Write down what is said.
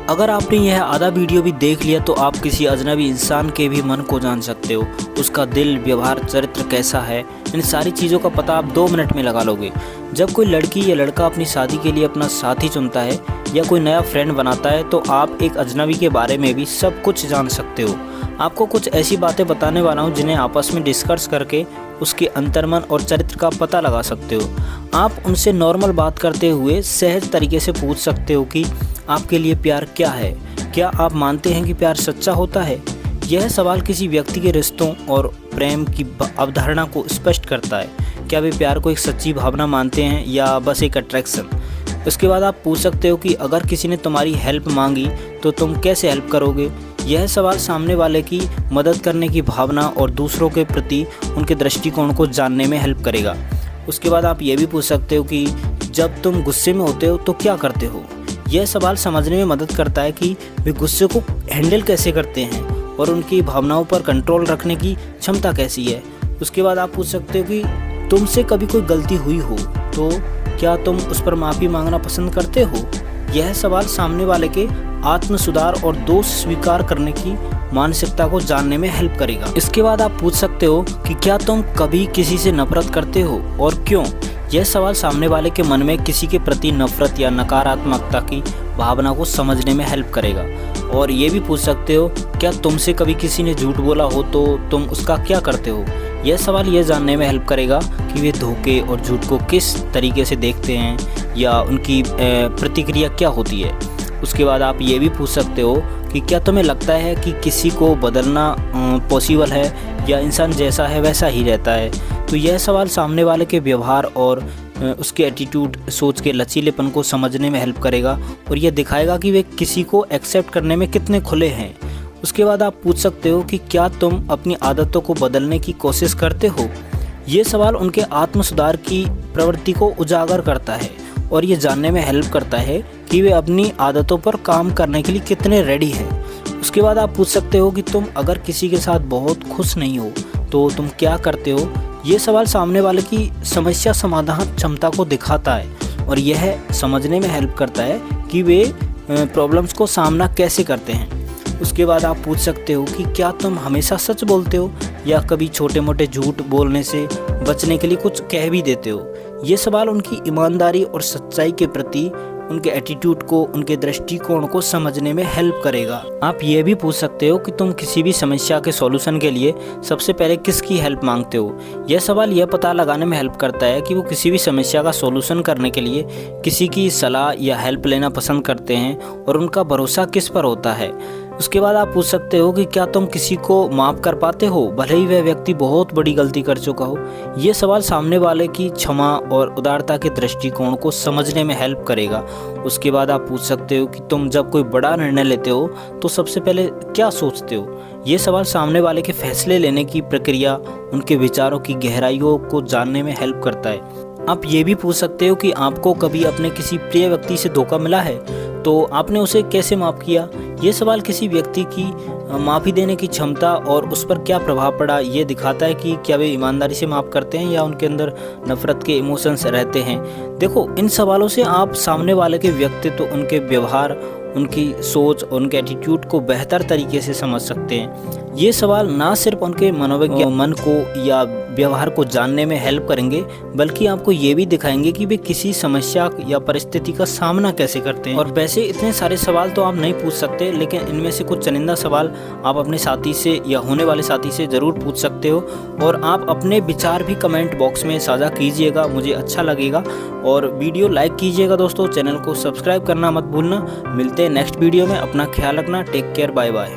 अगर आपने यह आधा वीडियो भी देख लिया तो आप किसी अजनबी इंसान के भी मन को जान सकते हो। उसका दिल, व्यवहार, चरित्र कैसा है, इन सारी चीज़ों का पता आप 2 मिनट में लगा लोगे। जब कोई लड़की या लड़का अपनी शादी के लिए अपना साथी चुनता है या कोई नया फ्रेंड बनाता है तो आप एक अजनबी के बारे में भी सब कुछ जान सकते हो। आपको कुछ ऐसी बातें बताने वाला हूँ जिन्हें आपस में डिस्कस करके उसके अंतर्मन और चरित्र का पता लगा सकते हो। आप उनसे नॉर्मल बात करते हुए सहज तरीके से पूछ सकते हो कि आपके लिए प्यार क्या है, क्या आप मानते हैं कि प्यार सच्चा होता है। यह सवाल किसी व्यक्ति के रिश्तों और प्रेम की अवधारणा को स्पष्ट करता है। क्या वे प्यार को एक सच्ची भावना मानते हैं या बस एक अट्रैक्शन। उसके बाद आप पूछ सकते हो कि अगर किसी ने तुम्हारी हेल्प मांगी तो तुम कैसे हेल्प करोगे। यह सवाल सामने वाले की मदद करने की भावना और दूसरों के प्रति उनके दृष्टिकोण को जानने में हेल्प करेगा। उसके बाद आप ये भी पूछ सकते हो कि जब तुम गुस्से में होते हो तो क्या करते हो। यह सवाल समझने में मदद करता है कि वे गुस्से को हैंडल कैसे करते हैं और उनकी भावनाओं पर कंट्रोल रखने की क्षमता कैसी है। उसके बाद आप पूछ सकते हो कि तुमसे कभी कोई गलती हुई हो तो क्या तुम उस पर माफ़ी मांगना पसंद करते हो। यह सवाल सामने वाले के आत्म सुधार और दोष स्वीकार करने की मानसिकता को जानने में हेल्प करेगा। इसके बाद आप पूछ सकते हो कि क्या तुम कभी किसी से नफरत करते हो और क्यों। यह सवाल सामने वाले के मन में किसी के प्रति नफरत या नकारात्मकता की भावना को समझने में हेल्प करेगा। और ये भी पूछ सकते हो क्या तुमसे कभी किसी ने झूठ बोला हो तो तुम उसका क्या करते हो। यह सवाल यह जानने में हेल्प करेगा कि वे धोखे और झूठ को किस तरीके से देखते हैं या उनकी प्रतिक्रिया क्या होती है। उसके बाद आप ये भी पूछ सकते हो कि क्या तुम्हें लगता है कि किसी को बदलना पॉसिबल है या इंसान जैसा है वैसा ही रहता है। तो यह सवाल सामने वाले के व्यवहार और उसके एटीट्यूड, सोच के लचीलेपन को समझने में हेल्प करेगा और यह दिखाएगा कि वे किसी को एक्सेप्ट करने में कितने खुले हैं। उसके बाद आप पूछ सकते हो कि क्या तुम अपनी आदतों को बदलने की कोशिश करते हो। ये सवाल उनके आत्म सुधार की प्रवृत्ति को उजागर करता है और ये जानने में हेल्प करता है कि वे अपनी आदतों पर काम करने के लिए कितने रेडी हैं। उसके बाद आप पूछ सकते हो कि तुम अगर किसी के साथ बहुत खुश नहीं हो तो तुम क्या करते हो। ये सवाल सामने वाले की समस्या समाधान क्षमता को दिखाता है और यह समझने में हेल्प करता है कि वे प्रॉब्लम्स को सामना कैसे करते हैं। उसके बाद आप पूछ सकते हो कि क्या तुम हमेशा सच बोलते हो या कभी छोटे मोटे झूठ बोलने से बचने के लिए कुछ कह भी देते हो। ये सवाल उनकी ईमानदारी और सच्चाई के प्रति उनके एटीट्यूड को, उनके दृष्टिकोण को समझने में हेल्प करेगा। आप ये भी पूछ सकते हो कि तुम किसी भी समस्या के सॉल्यूशन के लिए सबसे पहले किसकी हेल्प मांगते हो। यह सवाल यह पता लगाने में हेल्प करता है कि वो किसी भी समस्या का सॉल्यूशन करने के लिए किसी की सलाह या हेल्प लेना पसंद करते हैं और उनका भरोसा किस पर होता है। उसके बाद आप पूछ सकते हो कि क्या तुम किसी को माफ़ कर पाते हो भले ही वह व्यक्ति बहुत बड़ी गलती कर चुका हो। ये सवाल सामने वाले की क्षमा और उदारता के दृष्टिकोण को समझने में हेल्प करेगा। उसके बाद आप पूछ सकते हो कि तुम जब कोई बड़ा निर्णय लेते हो तो सबसे पहले क्या सोचते हो। ये सवाल सामने वाले के फैसले लेने की प्रक्रिया, उनके विचारों की गहराइयों को जानने में हेल्प करता है। आप ये भी पूछ सकते हो कि आपको कभी अपने किसी प्रिय व्यक्ति से धोखा मिला है तो आपने उसे कैसे माफ़ किया। ये सवाल किसी व्यक्ति की माफ़ी देने की क्षमता और उस पर क्या प्रभाव पड़ा ये दिखाता है कि क्या वे ईमानदारी से माफ़ करते हैं या उनके अंदर नफ़रत के इमोशंस रहते हैं। देखो, इन सवालों से आप सामने वाले के व्यक्तित्व, उनके व्यवहार, उनकी सोच और उनके एटीट्यूड को बेहतर तरीके से समझ सकते हैं। ये सवाल ना सिर्फ उनके मनोविज्ञान, मन को या व्यवहार को जानने में हेल्प करेंगे बल्कि आपको ये भी दिखाएंगे कि वे किसी समस्या या परिस्थिति का सामना कैसे करते हैं। और वैसे इतने सारे सवाल तो आप नहीं पूछ सकते, लेकिन इनमें से कुछ चुनिंदा सवाल आप अपने साथी से या होने वाले साथी से ज़रूर पूछ सकते हो। और आप अपने विचार भी कमेंट बॉक्स में साझा कीजिएगा, मुझे अच्छा लगेगा। और वीडियो लाइक कीजिएगा दोस्तों, चैनल को सब्सक्राइब करना मत भूलना। मिलते हैं नेक्स्ट वीडियो में, अपना ख्याल रखना, टेक केयर, बाय बाय।